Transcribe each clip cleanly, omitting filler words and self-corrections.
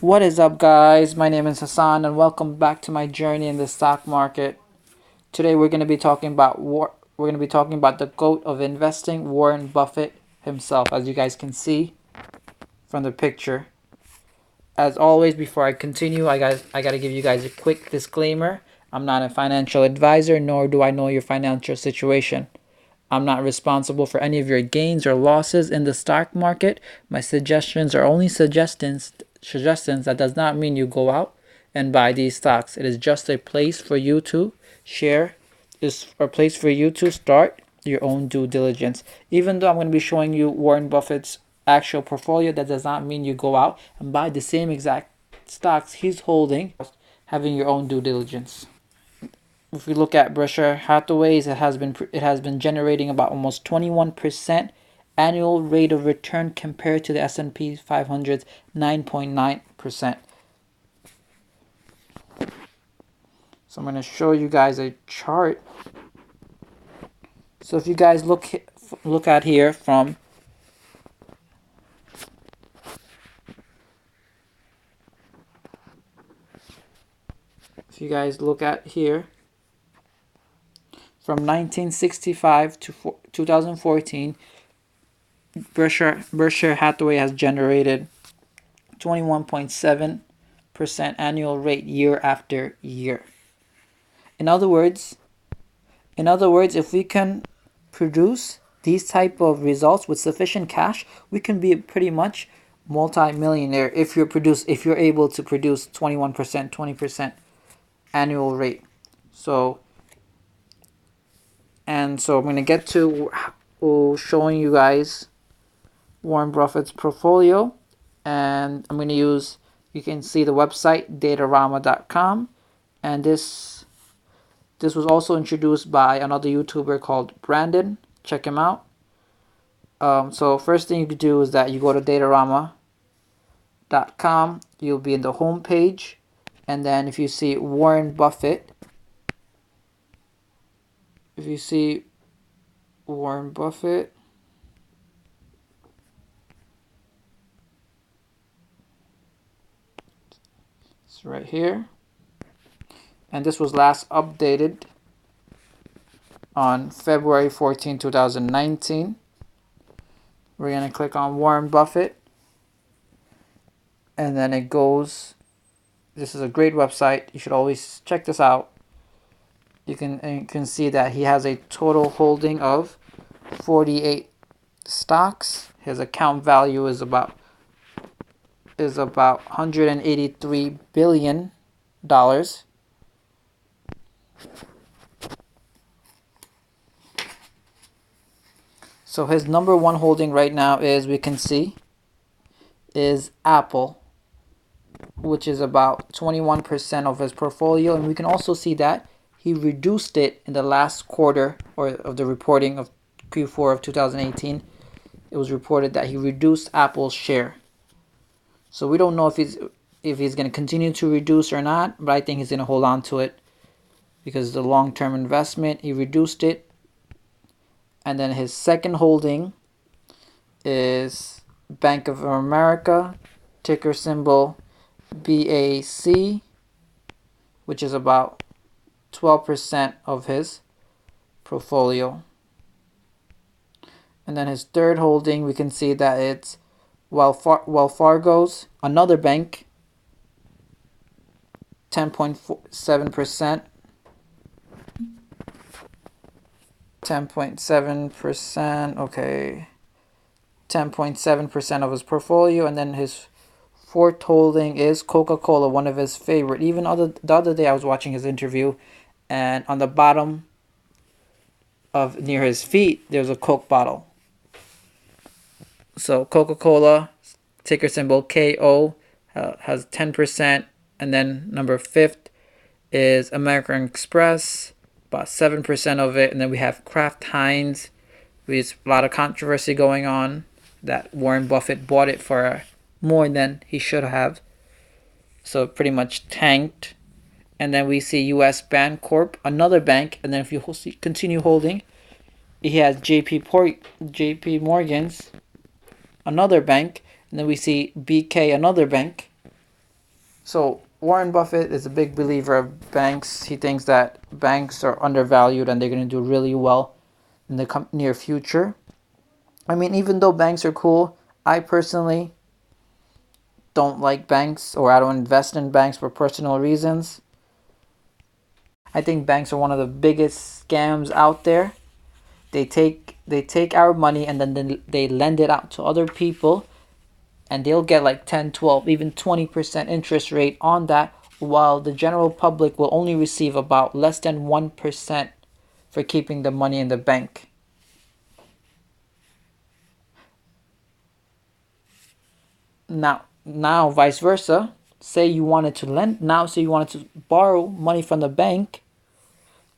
What is up, guys? My name is Hassan and welcome back to my journey in the stock market. Today we're going to be talking about the GOAT of investing, Warren Buffett himself, as you guys can see from the picture. As always, before I continue, I got to give you guys a quick disclaimer. I'm not a financial advisor, nor do I know your financial situation. I'm not responsible for any of your gains or losses in the stock market. My suggestions are only suggestions. That does not mean you go out and buy these stocks. It is just a place for you to share. Is a place for you to start your own due diligence. Even though I'm going to be showing you Warren Buffett's actual portfolio, that does not mean you go out and buy the same exact stocks he's holding. Having your own due diligence. If we look at Berkshire Hathaway's, it has been generating about almost 21% annual rate of return compared to the S&P 500's 9.9%. So I'm going to show you guys a chart. So if you guys look at here from from 1965 to 2014, Berkshire Hathaway has generated 21.7% annual rate year after year. In other words, if we can produce these type of results with sufficient cash, we can be pretty much multi-millionaire if you're able to produce 21%, 20% annual rate. So I'm going to get to showing you guys Warren Buffett's portfolio, and I'm going to use, you can see the website datarama.com, and this was also introduced by another YouTuber called Brandon. Check him out. So first thing you can do is that you go to datarama.com. You'll be in the home page, and then if you see Warren Buffett, it's right here, and this was last updated on February 14, 2019. We're going to click on Warren Buffett, and then it goes, this is a great website. You should always check this out. You can see that he has a total holding of 48 stocks. His account value is about $183 billion. So his number one holding right now is Apple, which is about 21% of his portfolio, and we can also see that he reduced it in the last quarter of the reporting of Q4 of 2018. It was reported that he reduced Apple's share. So we don't know if he's going to continue to reduce or not, but I think he's going to hold on to it because it's a long-term investment. He reduced it. And then his second holding is Bank of America, ticker symbol BAC, which is about 12% of his portfolio. And then his third holding, we can see that it's Wells Fargo's, another bank, 10.7%. 10.7%, okay. 10.7% of his portfolio, and then his fourth holding is Coca-Cola, one of his favorite. Even the other day I was watching his interview, and on the bottom of near his feet there's a Coke bottle. So Coca-Cola, ticker symbol KO, has 10%, and then number 5th is American Express, about 7% of it, and then we have Kraft Heinz, with a lot of controversy going on that Warren Buffett bought it for more than he should have, so pretty much tanked. And then we see U.S. Bancorp, another bank, and then if you continue holding, he has JP Morgan's, another bank, and then we see BK, another bank, So Warren Buffett is a big believer of banks. He thinks that banks are undervalued and they're going to do really well in the near future. I mean, even though banks are cool, I personally don't like banks, or I don't invest in banks for personal reasons. I think banks are one of the biggest scams out there. They take our money and then they lend it out to other people, and they'll get like 10, 12, even 20% interest rate on that, while the general public will only receive about less than 1% for keeping the money in the bank. Now vice versa. Say you wanted to borrow money from the bank,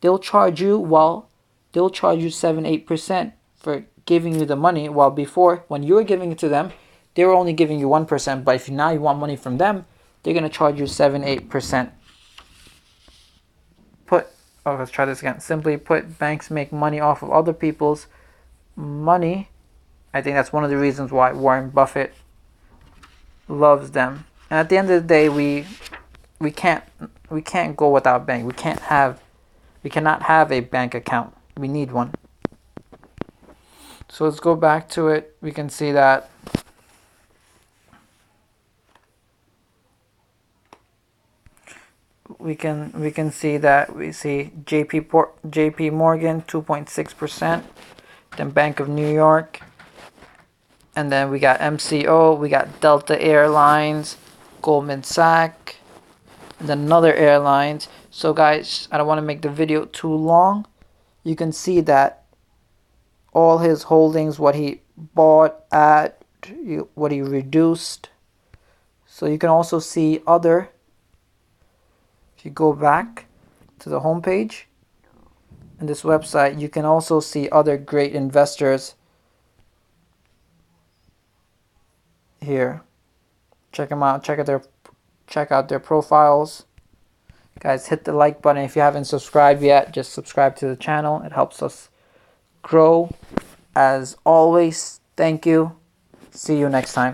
they'll charge you well, they'll charge you 7, 8% for giving you the money, while before when you were giving it to them, they were only giving you 1%. But if now you want money from them, they're gonna charge you 7, 8%. Let's try this again. Simply put, banks make money off of other people's money. I think that's one of the reasons why Warren Buffett loves them. And at the end of the day, we can't go without bank. We cannot have a bank account. We need one. So let's go back to it. We can see that we see JP Morgan 2.6%, then Bank of New York, and then we got MCO, we got Delta Airlines, Goldman Sachs, and then another airlines. So guys, I don't want to make the video too long. You can see that all his holdings, what he bought at, what he reduced. So you can also see other, if you go back to the homepage in this website, you can also see other great investors here. Check them out. Check out their profiles. Guys, hit the like button if you haven't subscribed yet. Just subscribe to the channel. It helps us grow. As always, thank you. See you next time.